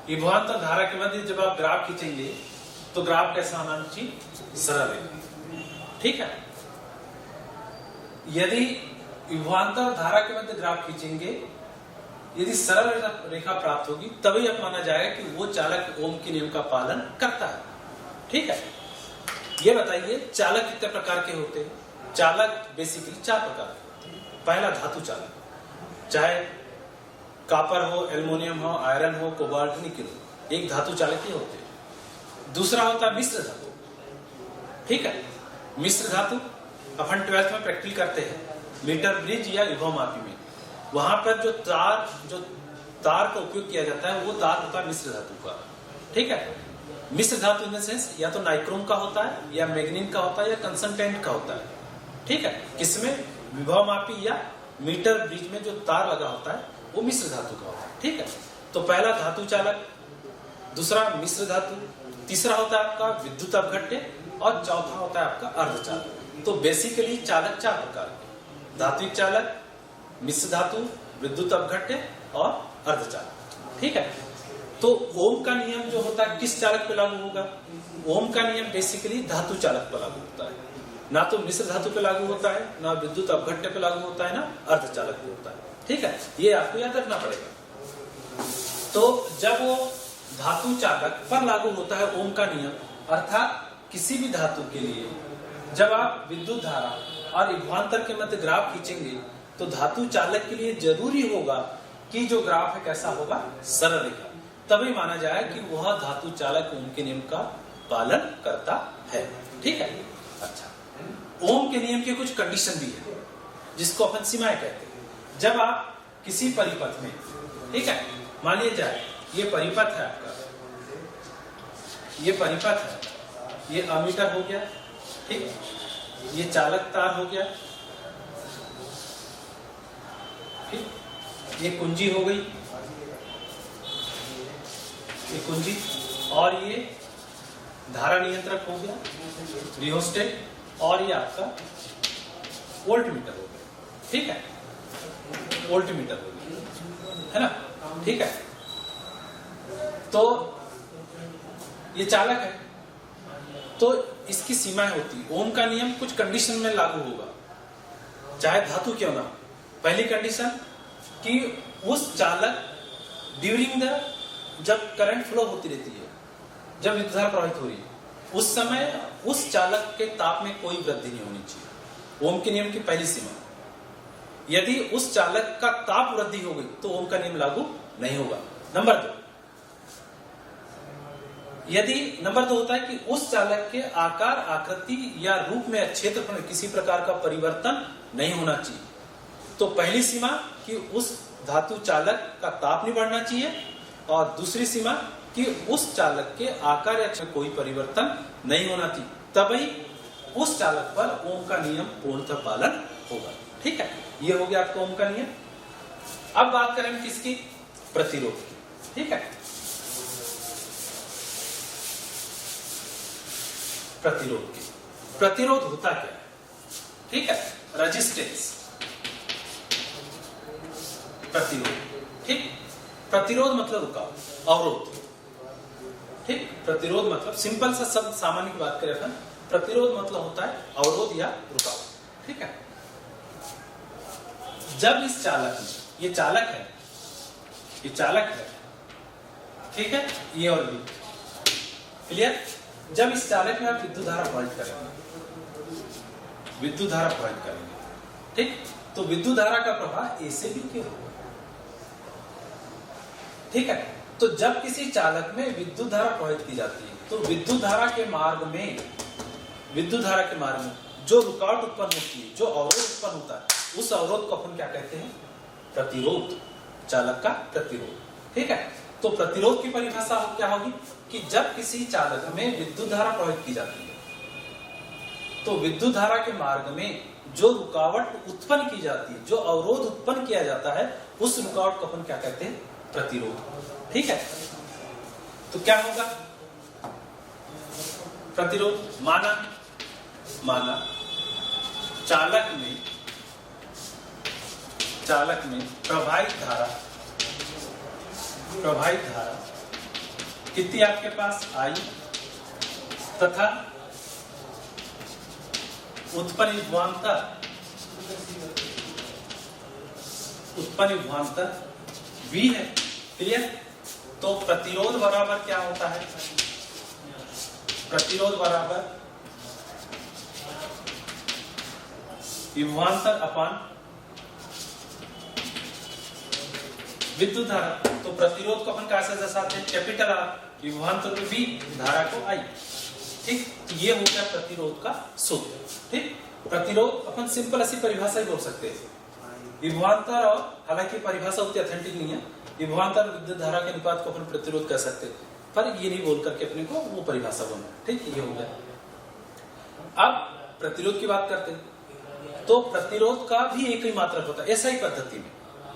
विभवांतर धारा के मध्य जब आप ग्राफ खींचेंगे तो ग्राफ कैसा होना चाहिए? सरल है। ठीक है, यदि विभवांतर और धारा के मध्य ग्राफ खींचेंगे, यदि सरल रेखा प्राप्त होगी तभी यह माना जाएगा कि वो चालक ओम के नियम का पालन करता है। ठीक है, ये बताइए चालक कितने प्रकार के होते हैं? चालक बेसिकली 4 प्रकार के होते हैं। पहला धातु चालक, चाहे कॉपर हो, एल्युमिनियम हो, आयरन हो, कोबाल्ट, निकल हो, एक धातु चालक ही होते हैं। दूसरा होता है मिश्र धातु। ठीक है, मिश्र धातु अपन 12th में प्रैक्टिकल करते हैं मीटर ब्रिज या विभवमापी में। वहां पर जो तार का उपयोग किया जाता है वो तार होता है मिश्र धातु का। ठीक है, मिश्र धातु इन द सेंस या तो नाइक्रोम का होता है या मैग्नीन का होता है या कंसंटेंट का होता है। ठीक है, किसमें? विभवमापी या मीटर ब्रिज में जो तार लगा होता है वो मिश्र धातु का होता है। ठीक है, तो पहला धातु चालक, दूसरा मिश्र धातु, तीसरा होता है आपका विद्युत अपघट्य और चौथा होता है आपका अर्धचालक। तो बेसिकली चालक 4 प्रकार के: धात्विक चालक, मिश्र धातु, विद्युत अपघट्य और अर्धचालक। ठीक है, तो ओम का नियम जो होता है किस चालक पे लागू होगा? ओम का नियम बेसिकली धातु चालक पर लागू होता है, ना तो मिश्र धातु पे लागू होता है, ना विद्युत अपघट्य पे लागू होता है, ना अर्धचालक पे होता है। ठीक है, ये आपको याद रखना पड़ेगा। तो जब वो धातु चालक पर लागू होता है ओम का नियम, अर्थात किसी भी धातु के लिए जब आप विद्युत धारा और विभवांतर के मध्य ग्राफ खींचेंगे तो धातु चालक के लिए जरूरी होगा कि जो ग्राफ है कैसा होगा? सरल रेखा। तभी माना जाए कि वह धातु चालक ओम के नियम का पालन करता है। ठीक है, अच्छा, ओम के नियम के कुछ कंडीशन भी है जिसको अपन सीमाएं कहते हैं। जब आप किसी परिपथ में, ठीक है, मान लिया जाए ये परिपथ है आपका, ये परिपथ है, ये अमीटर हो गया, ठीक, ये चालक तार हो गया, ठीक, ये कुंजी हो गई, ये कुंजी, और ये धारा नियंत्रक हो गया, रियोस्टेट, और ये आपका वोल्टमीटर हो गया। ठीक है, वोल्टमीटर हो गया, है ना? ठीक है, तो ये चालक है, तो इसकी सीमाएं होती है। ओम का नियम कुछ कंडीशन में लागू होगा, चाहे धातु क्यों ना। पहली कंडीशन कि उस चालक ड्यूरिंग द, जब करंट फ्लो होती रहती है, जब विद्युत धारा प्रवाहित हो रही है, उस समय उस चालक के ताप में कोई वृद्धि नहीं होनी चाहिए। ओम के नियम की पहली सीमा। यदि उस चालक का ताप वृद्धि हो गई तो ओम का नियम लागू नहीं होगा। नंबर 2, यदि नंबर 2 होता है कि उस चालक के आकार, आकृति या रूप में, क्षेत्रफल में किसी प्रकार का परिवर्तन नहीं होना चाहिए। तो पहली सीमा कि उस धातु चालक का ताप नहीं बढ़ना चाहिए, और दूसरी सीमा कि उस चालक के आकार या क्षेत्र कोई परिवर्तन नहीं होना चाहिए, तभी उस चालक पर ओम का नियम पूर्णतः पालन होगा। ठीक है, ये हो गया आपका ओम का नियम। अब बात करें किसकी? प्रतिरोध की। ठीक है, प्रतिरोध की। प्रतिरोध होता क्या है? ठीक है, रेजिस्टेंस, प्रतिरोध। ठीक, प्रतिरोध मतलब रुकावट, अवरोध। ठीक, प्रतिरोध मतलब सिंपल सा शब्द सामान्य की बात करें अपन, प्रतिरोध मतलब होता है अवरोध या रुकावट। ठीक है, जब इस चालक में, ये चालक है, ये चालक है, ठीक है, ये और भी क्लियर। जब इस चालक में आप विद्युत धारा प्रवाहित करेंगे, विद्युत धारा प्रवाहित करेंगे, ठीक, तो विद्युत धारा का प्रवाह ए से बी की होगा। ठीक है, तो जब किसी चालक में विद्युत धारा प्रवाहित की जाती है तो विद्युत धारा के मार्ग में, विद्युत धारा के मार्ग में जो रुकावट उत्पन्न होती है, जो अवरोध उत्पन्न होता है, उस अवरोध को अपन क्या कहते हैं? प्रतिरोध, चालक का प्रतिरोध। ठीक है, तो प्रतिरोध की परिभाषा क्या होगी कि जब किसी चालक में विद्युत धारा प्रवाहित की जाती है तो विद्युत धारा के मार्ग में जो रुकावट उत्पन्न की जाती है, जो अवरोध उत्पन्न किया जाता है, उस रुकावट को अपन क्या कहते हैं? प्रतिरोध। ठीक है, तो क्या होगा? प्रतिरोध माना चालक में प्रवाहित धारा कितनी आपके पास आई, तथा उत्पन्न विभवांतर V है। क्लियर? तो प्रतिरोध बराबर क्या होता है? प्रतिरोध बराबर विभवांतर अपान विद्युत धारा। तो प्रतिरोध को अपन कैसे दर्शाते हैं? कैपिटल R, विभवांतर में V, धारा को I। ठीक, तो ये हो गया प्रतिरोध का सूत्र। ठीक, प्रतिरोध अपन सिंपल ऐसी परिभाषा ही बोल सकते हैं। विभवांतर, और हालांकि परिभाषा उतनी ऑथेंटिक नहीं है, विभवांतर विद्युत धारा के अनुपात को अपन प्रतिरोध कर सकते हैं, पर ये नहीं बोल करके अपने को वो परिभाषा बोलना। ठीक, ये हो गया। अब प्रतिरोध की बात करते हैं, तो प्रतिरोध का भी एक ही मात्रक होता है एसआई पद्धति में।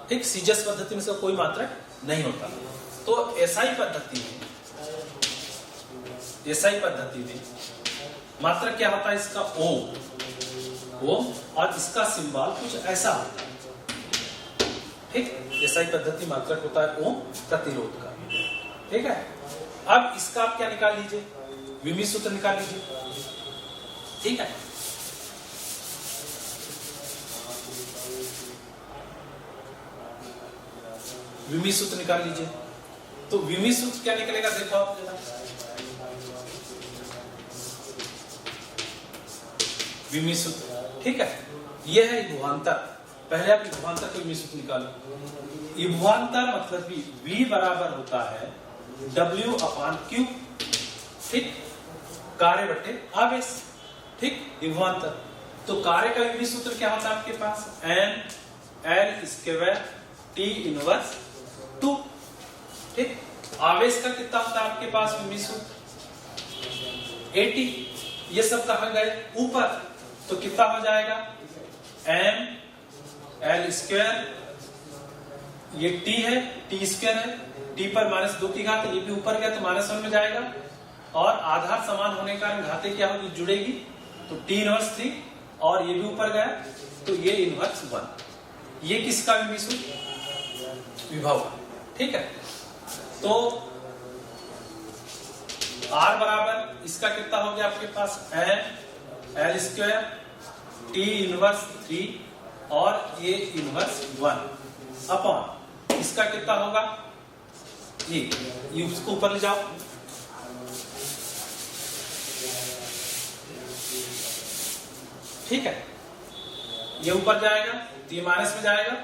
ठीक, सीजस पद्धति में से कोई मात्रक नहीं होता। तो एसआई पद्धति में मात्रक क्या होता है? इसका ओम, और इसका सिंबल कुछ ऐसा होता है। ठीक, एसआई पद्धति मात्रक होता है ओम प्रतिरोध का। ठीक है। अब इसका आप क्या निकाल लीजिए, विमी सूत्र निकाल लीजिए, ठीक है। विमी सूत्र निकाल लीजिए। तो विमी सूत्र क्या निकलेगा, देखो आप जरा, विमी सूत्र, ठीक है। यह है विभवांतर। पहले आप विभवांतर को विमी सूत्र निकालो। विभवांतर मतलब कि V बराबर होता है W/Q, ठीक, कार्य बटे आवेश, ठीक, विभवांतर। तो कार्य का विमी सूत्र क्या होता है आपके पास, N/L² T इनवर्स 2, ठीक। आवेश का कितना होता है आपके पास विमी सूत्र, AT। ये सब कहां गए, ऊपर, तो कितना हो जाएगा, M/L², ये T है, T² है, T पर -2 की घात, ये भी ऊपर गया तो -1 में जाएगा, और आधार समान होने के कारण घातें क्या होगी, जुड़ेगी, तो T इनवर्स 3, और ये भी ऊपर गया तो ये इनवर्स 1। ये किसका विमी सूत्र, विभव, ठीक है। तो R बराबर इसका कितना हो गया आपके पास, M/L² T इनवर्स 3 और ये इनवर्स 1 अपॉन इसका कितना होगा, ये उसको ऊपर ले जाओ, ठीक है। ये ऊपर जाएगा तो ये माइनस में जाएगा,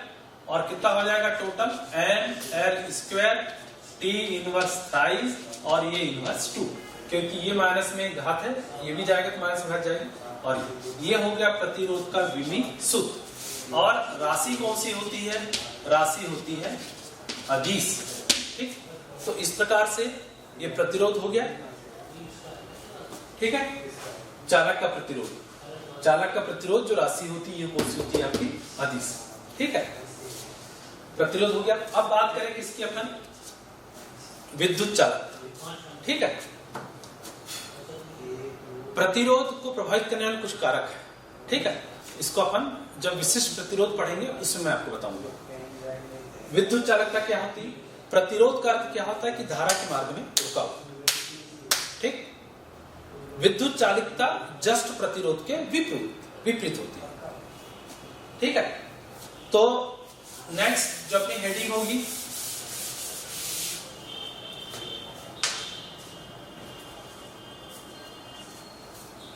और कितना हो जाएगा टोटल, M/L² T इनवर्स 23 और ये इनवर्स 2, क्योंकि ये माइनस में घात है, ये भी जाएगा तो माइनस में घात जाएगा, और ये हो गया प्रतिरोध का विमी सूत्र। और राशि कौन सी होती है, राशि होती है अदिश, ठीक। तो इस प्रकार से ये प्रतिरोध हो गया, ठीक है। चालक का प्रतिरोध, चालक का प्रतिरोध जो राशि होती है कौन सी होती है आपकी, अदिश, ठीक है। प्रतिरोध हो गया। अब बात करें किसकी, अपन विद्युत चालक, ठीक है। प्रतिरोध को प्रभावित करने वाले कुछ कारक है, ठीक है। इसको अपन जब विशिष्ट प्रतिरोध पढ़ेंगे उसमें मैं आपको बताऊंगा। विद्युत चालकता क्या होती है, प्रतिरोध का अर्थ क्या होता है कि धारा के मार्ग में रुकावट, ठीक। विद्युत चालकता जस्ट प्रतिरोध के विपरीत होती है, ठीक है। तो नेक्स्ट जो अपनी हेडिंग होगी,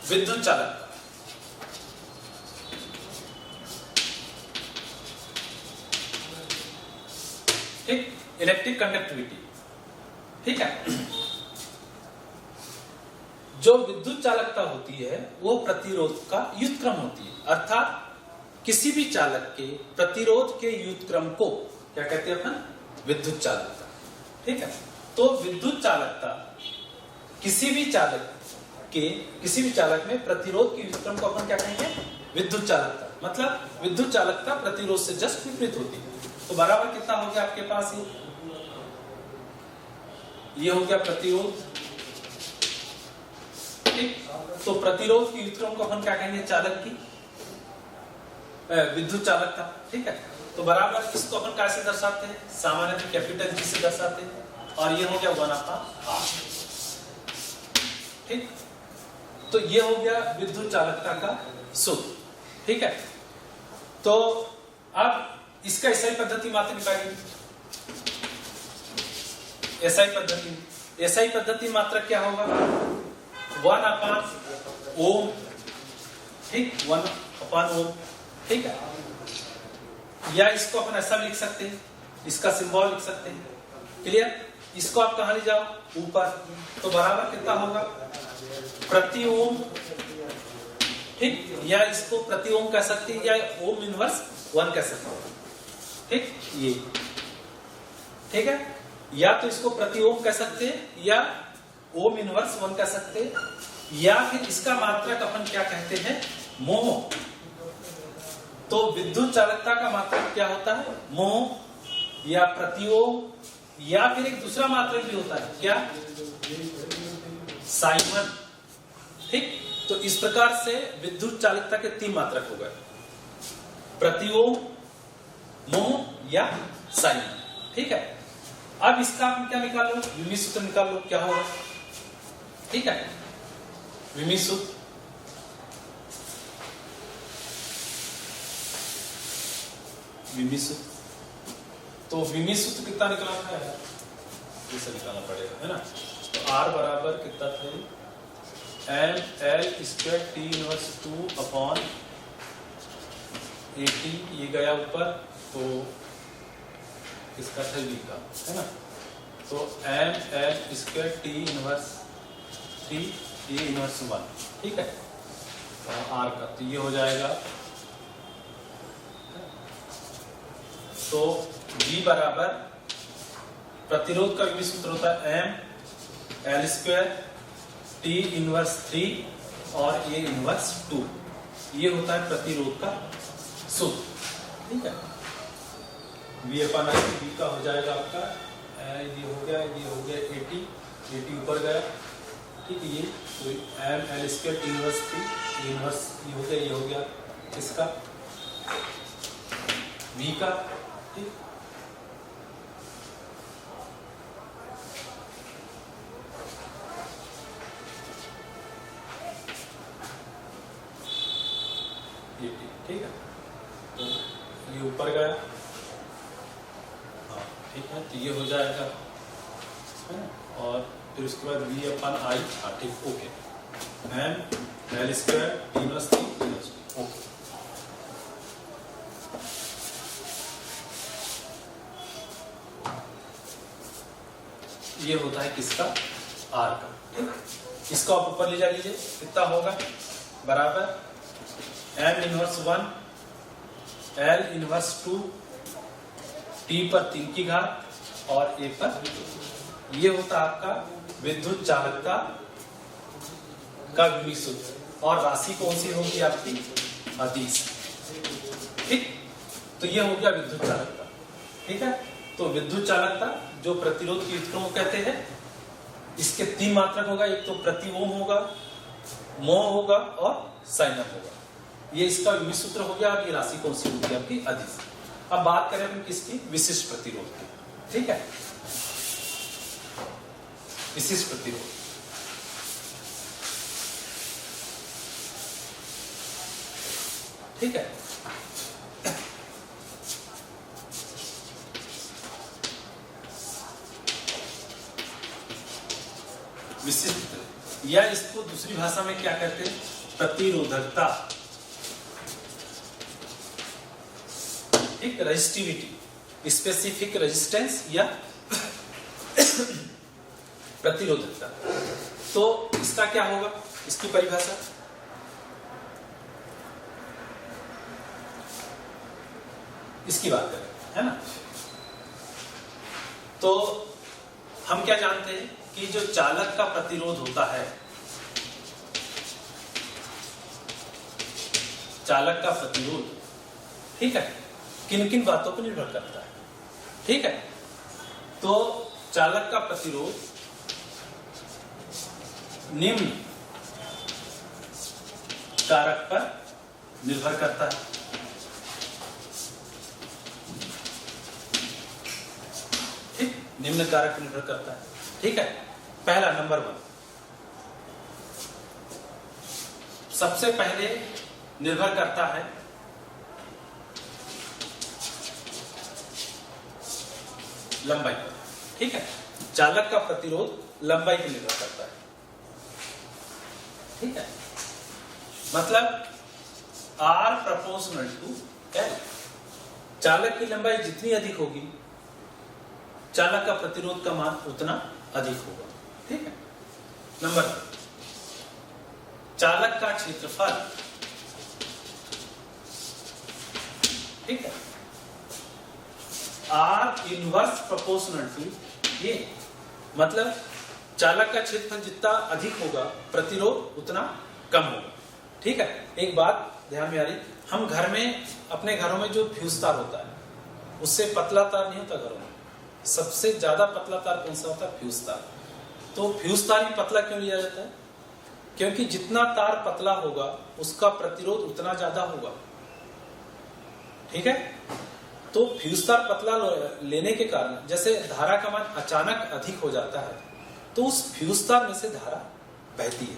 विद्युत चालकता, ठीक, इलेक्ट्रिक कंडक्टिविटी, ठीक है। जो विद्युत चालकता होती है वो प्रतिरोध का युतक्रम होती है, अर्थात किसी भी चालक के प्रतिरोध के युतक्रम को क्या कहते हैं अपन, विद्युत चालकता, ठीक है। तो विद्युत चालकता किसी भी चालक में प्रतिरोध के युतक्रम को अपन क्या कहेंगे, विद्युत चालकता। मतलब विद्युत चालकता प्रतिरोध से जस्ट विपरीत होती है। तो बराबर कितना हो गया आपके पास, ये हो गया प्रतिरोध, ठीक। तो प्रतिरोध के युतक्रम को अपन क्या कहेंगे, चालक की विद्युत चालकता, ठीक है। तो बराबर इसको अपन कैसे दर्शाते हैं, सामान्यतः कैपिटल जी से दर्शाते हैं, और ये हो गया 1/R, ठीक। तो ये हो गया विद्युत चालकता का सूत्र, ठीक है। तो अब इसका एसआई पद्धति मात्र निकालिए। एसआई पद्धति मात्रा क्या होगा, 1/ओम, ठीक, 1/ओम, ठीक है। या इसको अपन ऐसा भी लिख सकते हैं, इसका सिंबल लिख सकते हैं, क्लियर। इसको आप कहां ले जाओ, ऊपर, तो बराबर कितना होगा, प्रति ओम, ठीक। या इसको प्रति ओम कह सकते हैं, या ओम इनवर्स 1 कह सकते हैं, ठीक, ये, ठीक है। या तो इसको प्रति ओम कह सकते हैं, या ओम इनवर्स 1 कह सकते हैं, या फिर इसका मात्रक अपन क्या कहते हैं, मोह। तो विद्युत चालकता का मात्रक क्या होता है, मोह या प्रति ओम, या फिर एक दूसरा मात्रक भी होता है, क्या, साइमन, ठीक। तो इस प्रकार से विद्युत चालकता के 3 मात्रक हो गए, प्रति ओम, मोह या साइमन, ठीक है। अब इसका आप क्या निकाल लो, विमीय सूत्र निकाल लो, क्या होगा, ठीक है। विमीय सूत्र, विमीय सूत्र, तो विमीय सूत्र कितना निकलना है, इसे निकालना पड़ेगा, है ना। तो R बराबर कितना था, M L square T inverse 2/80, ये गया ऊपर, तो इसका था V का, है ना। तो M L square T inverse 3 ये इनवर्स 1, ठीक है, R का, तो ये हो जाएगा। तो V बराबर प्रतिरोध का विमीय सूत्र होता है M L square T inverse 3 और ये इनवर्स 2, ये होता है प्रतिरोध का सूत्र, ठीक है। V/I, V का हो जाएगा आपका, ये हो गया 80 ऊपर गया, ठीक है। ये तो M L square T inverse 3 inverse ये हो गया इसका V का, ठीक। ठीक है, तो ये ऊपर गया, हाँ ठीक है, तो ये हो जाएगा, है ना। और फिर उसके बाद V/I, हाँ ठीक, okay, M L square T inverse 3 okay. ये होता है किसका, R का, ठीक। इसको आप ऊपर ले जा लीजिए, कितना होगा, बराबर M inverse 1 L inverse 2 T पर 3 की घात और ए पर, ये होता आपका विद्युत चालकता का विमीय सूत्र, और राशि कौन सी होगी आपकी, अदिश, ठीक। तो ये हो गया विद्युत चालकता, ठीक है। तो विद्युत चालकता जो प्रतिरोध की व्युत्क्रम को कहते हैं, इसके 3 मात्रक होगा, एक तो प्रति ओम होगा, मोह होगा और साइनम होगा, ये इसका विमीय सूत्र हो गया। अब ये राशि कौन सी होगी आपकी, अदिश। अब बात करें हम किसकी, विशिष्ट प्रतिरोध की, ठीक है। विशिष्ट प्रतिरोध, ठीक है। विशिष्ट, या इसको दूसरी भाषा में क्या कहते हैं, प्रतिरोधकता, ठीक, रेजिस्टिविटी, स्पेसिफिक रेजिस्टेंस या प्रतिरोधकता। तो इसका क्या होगा, इसकी परिभाषा, इसकी बात करें, है ना। तो हम क्या जानते हैं कि जो चालक का प्रतिरोध होता है, चालक का प्रतिरोध, ठीक है, किन किन बातों पर निर्भर करता है, ठीक है। तो चालक का प्रतिरोध निम्न कारक पर निर्भर करता है, ठीक, निम्न कारक पर निर्भर करता है, ठीक है। पहला, नंबर 1, सबसे पहले निर्भर करता है लंबाई पर, ठीक है। चालक का प्रतिरोध लंबाई पर निर्भर करता है, ठीक है। मतलब R प्रोपोर्शनल टू L, चालक की लंबाई जितनी अधिक होगी, चालक का प्रतिरोध का मान उतना अधिक होगा, ठीक है। नंबर 2, चालक का क्षेत्रफल, ठीक है, R इनवर्स प्रोपोर्शनल टू ये, मतलब चालक का क्षेत्रफल जितना अधिक होगा, प्रतिरोध उतना कम होगा, ठीक है। एक बात ध्यान में आ रही, हम घर में, अपने घरों में जो फ्यूज तार होता है, उससे पतला तार नहीं होता घरों में, सबसे ज्यादा पतला तार कौन सा होता है, फ्यूज तार। तो फ्यूज तार ही पतला क्यों लिया जाता है, क्योंकि जितना तार पतला होगा उसका प्रतिरोध उतना ज्यादा होगा, ठीक है। तो फ्यूज तार पतला लेने के कारण जैसे धारा का मान अचानक अधिक हो जाता है तो उस फ्यूज तार में से धारा बहती है।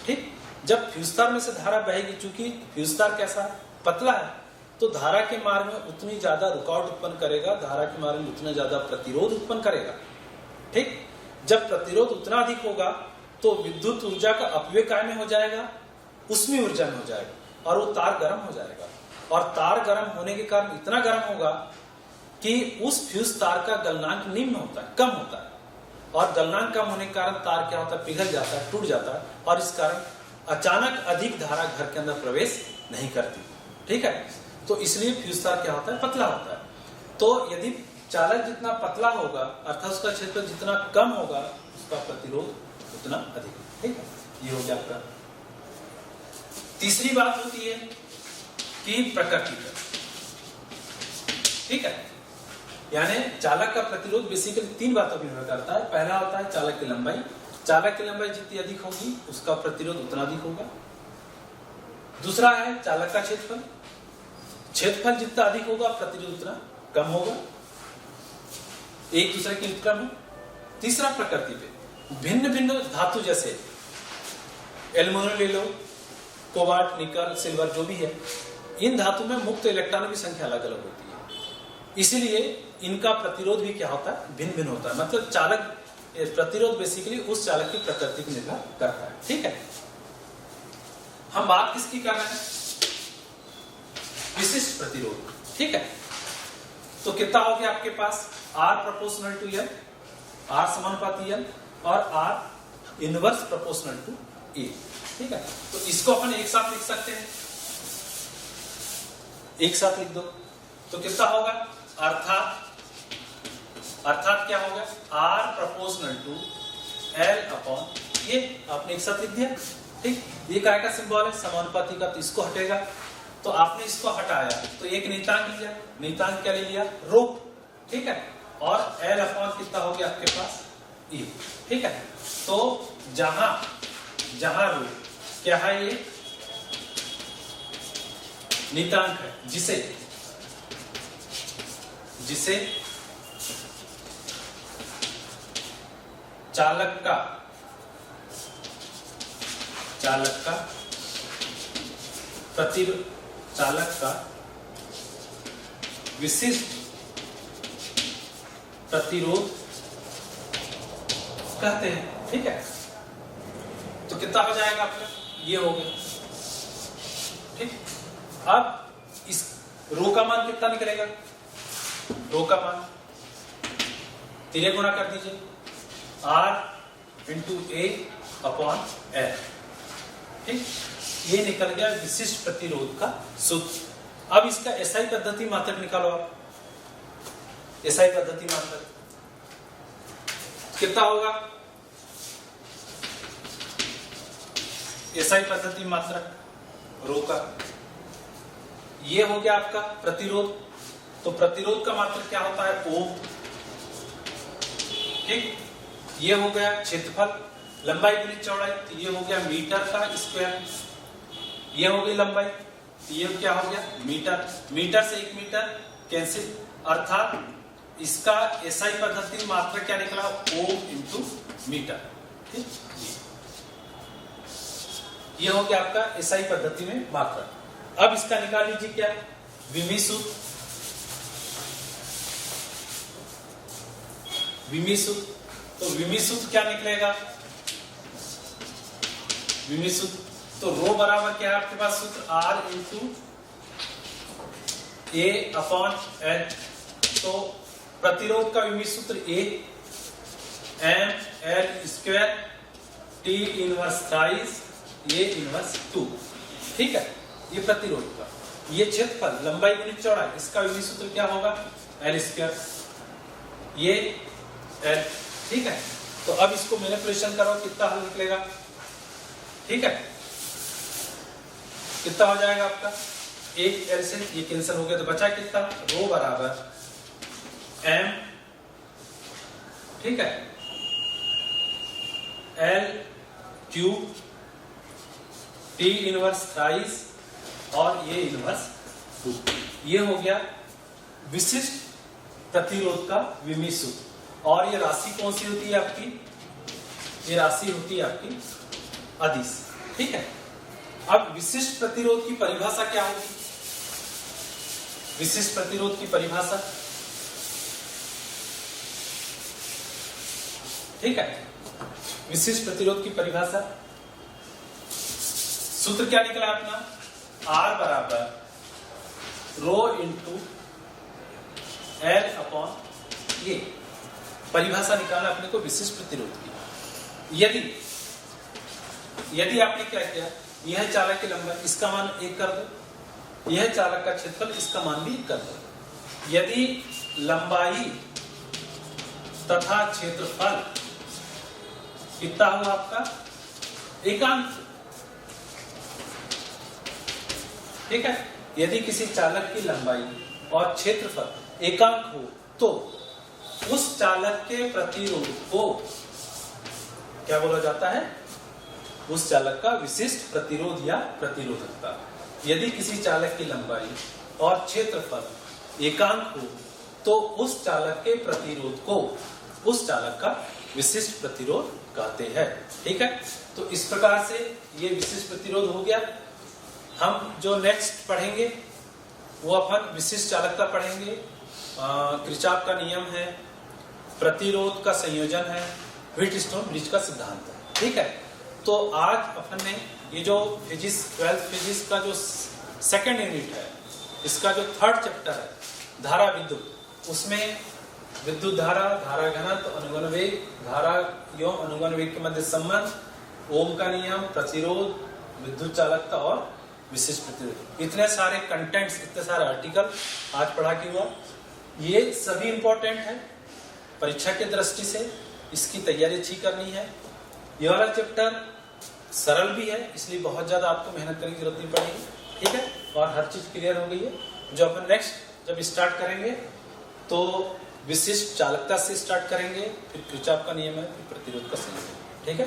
ठीक, जब फ्यूज तार में से धारा बहेगी, चूंकि फ्यूज तार कैसा है, पतला है, तो धारा के मार्ग में उतनी ज्यादा रुकावट उत्पन्न करेगा, धारा के मार्ग में उतना ज्यादा प्रतिरोध उत्पन्न करेगा। ठीक, जब प्रतिरोध उतना अधिक होगा तो विद्युत ऊर्जा का अपव्यय काय में हो जाएगा, उसमें ऊर्जा में हो जाएगा और वो तार गर्म हो जाएगा। और तार गर्म होने के कारण इतना गर्म होगा कि उस फ्यूज तार का गलनांक निम्न होता है, कम होता है, और गलनांक कम होने के कारण तार क्या होता है, पिघल जाता है, टूट जाता है, और इस कारण अचानक अधिक धारा घर के अंदर प्रवेश नहीं करती। ठीक है, तो इसलिए फ्यूज तार क्या होता है, पतला होता है। तो यदि चालक जितना पतला होगा अर्थात उसका क्षेत्र जितना कम होगा उसका प्रतिरोध उतना अधिक। ठीक है, ये हो गया आपका। तीसरी बात होती है कि प्रकृति पर। ठीक है, यानी चालक का प्रतिरोध बेसिकली 3 बातों पर निर्भर करता है। पहला होता है चालक की लंबाई। चालक की लंबाई जितनी अधिक होगी उसका प्रतिरोध उतना अधिक होगा। दूसरा है चालक का क्षेत्रफल। क्षेत्रफल जितना अधिक होगा प्रतिरोध उतना कम होगा, एक दूसरे के उत्क्रम है। तीसरा प्रकृति पे, भिन्न भिन्न धातु जैसे एल्युमिनियम ले लो, कोबाल्ट, निकल, सिल्वर जो भी है, इन धातु में मुक्त इलेक्ट्रॉनों की संख्या अलग अलग होती है, इसीलिए इनका प्रतिरोध भी क्या होता है, भिन्न भिन्न होता है। मतलब चालक प्रतिरोध बेसिकली उस चालक की प्रकृति पर निर्भर करता है। ठीक है, हम बात किसकी कर रहे हैं, विशिष्ट प्रतिरोध। ठीक है, तो कितना हो गया आपके पास, R proportional to L, R समानुपाती L और R inverse proportional to A। ठीक है, तो इसको अपन एक साथ लिख सकते हैं, एक साथ लिख दो तो कितना होगा, अर्थात क्या होगा, R proportional to L upon A। आपने एक साथ लिख दिया। ठीक, ये काय का सिंबल है, समानुपाती का, तो इसको हटेगा, तो आपने इसको हटाया तो एक नियतांक लिया, नियतांक क्या ले लिया, रो। ठीक है, और L अपॉन कितना हो गया आपके पास, E। ठीक है, तो जहां रो क्या है, ये नियतांक है जिसे चालक का विशिष्ट प्रतिरोध कहते हैं। ठीक है, तो कितना हो जाएगा आपका, ये हो गया। ठीक, अब इस रो का मान कितना निकलेगा, रो का मान तीन गुणा कर दीजिए, R into A upon L। ठीक, ये निकल गया विशिष्ट प्रतिरोध का सूत्र। अब इसका एसआई पद्धति मात्रक निकालो आप। एसआई पद्धति मात्रक कितना होगा, एसआई पद्धति मात्रक रो का, ये हो गया आपका प्रतिरोध। तो प्रतिरोध का मात्रक क्या होता है, ओम। ठीक, ये हो गया क्षेत्रफल, लंबाई गुणित चौड़ाई, तो ये हो गया मीटर का स्क्वायर। ये हो गई लंबाई, ये क्या हो गया, मीटर। मीटर से 1 मीटर कैंसिल, अर्थात इसका एसआई पद्धति मात्रक क्या निकला, ओम इंटू मीटर। ठीक, ये हो गया आपका एसआई पद्धति में मात्रक। अब इसका निकाल लीजिए क्या, विमी सूत्र। विमी सूत्र, तो विमी सूत्र क्या निकलेगा, विमी सूत्र, तो रो बराबर क्या है आपके पास सूत्र, R into A upon L। तो प्रतिरोध का विमी सूत्र A M L square T inverse thrice A inverse 2। ठीक है, ये प्रतिरोध का। ये क्षेत्रफल, लंबाई गुणित चौड़ाई, इसका विमी सूत्र क्या होगा, L स्क्वायर, ये L। ठीक है, तो अब इसको मैनिपुलेशन करो, कितना हल निकलेगा। ठीक है, कितना हो जाएगा आपका, एक L से ये कैंसिल हो गया, तो बचा कितना, रो बराबर M। ठीक है, L cube T inverse thrice और ये इनवर्स 2। ये हो गया विशिष्ट प्रतिरोध का विमीय सूत्र। और ये राशि कौन सी होती है आपकी? ये राशि होती है आपकी अदिश। ठीक है। अब विशिष्ट प्रतिरोध की परिभाषा क्या होगी? विशिष्ट प्रतिरोध की परिभाषा, ठीक है, विशिष्ट प्रतिरोध की परिभाषा सूत्र क्या निकला अपना? R बराबर रो इंटू L अपॉन ये। परिभाषा निकालना अपने को विशिष्ट प्रतिरोध की। यदि आपने क्या किया, यह चालक की लंबाई, इसका मान 1 कर दो, यह चालक का क्षेत्रफल, इसका मान भी 1 कर दो। यदि लंबाई तथा क्षेत्रफल कितना हुआ आपका? एकांक। ठीक है। यदि किसी चालक की लंबाई और क्षेत्रफल एकांक हो तो उस चालक के प्रतिरोध को क्या बोला जाता है? उस चालक का विशिष्ट प्रतिरोध या प्रतिरोधकता। यदि किसी चालक की लंबाई और क्षेत्रफल एकांक हो तो उस चालक के प्रतिरोध को उस चालक का विशिष्ट प्रतिरोध कहते हैं। ठीक है। तो इस प्रकार से ये विशिष्ट प्रतिरोध हो गया। हम जो नेक्स्ट पढ़ेंगे वो अपन विशिष्ट चालकता पढ़ेंगे। किरचॉफ का नियम है, प्रतिरोध का संयोजन है, व्हीटस्टोन ब्रिज का सिद्धांत है। ठीक है। तो आज अपन ने ये जो फिजिक्स 12th फिजिक्स का जो सेकंड यूनिट है, इसका जो 3rd चैप्टर है धारा विद्युत, उसमें विद्युत धारा, धारा घनत्व, अनुगण वेग, धारा एवं अनुगण वेग के मध्य संबंध, ओम का नियम, प्रतिरोध, विद्युत चालकता और विशिष्ट प्रतिरोध, इतने सारे कंटेंट्स, इतने सारे आर्टिकल आज पढ़ा के हुआ। ये सभी इंपॉर्टेंट है परीक्षा के दृष्टि से, इसकी तैयारी अच्छी करनी है। ये वाला चैप्टर सरल भी है, इसलिए बहुत ज्यादा आपको मेहनत करने की जरूरत नहीं पड़ेगी। ठीक है। और हर चीज क्लियर हो गई है। जो अपन नेक्स्ट जब स्टार्ट करेंगे तो विशिष्ट चालकता से स्टार्ट करेंगे, फिर किरचॉफ का नियम है, फिर प्रतिरोध का संयोजन। ठीक है।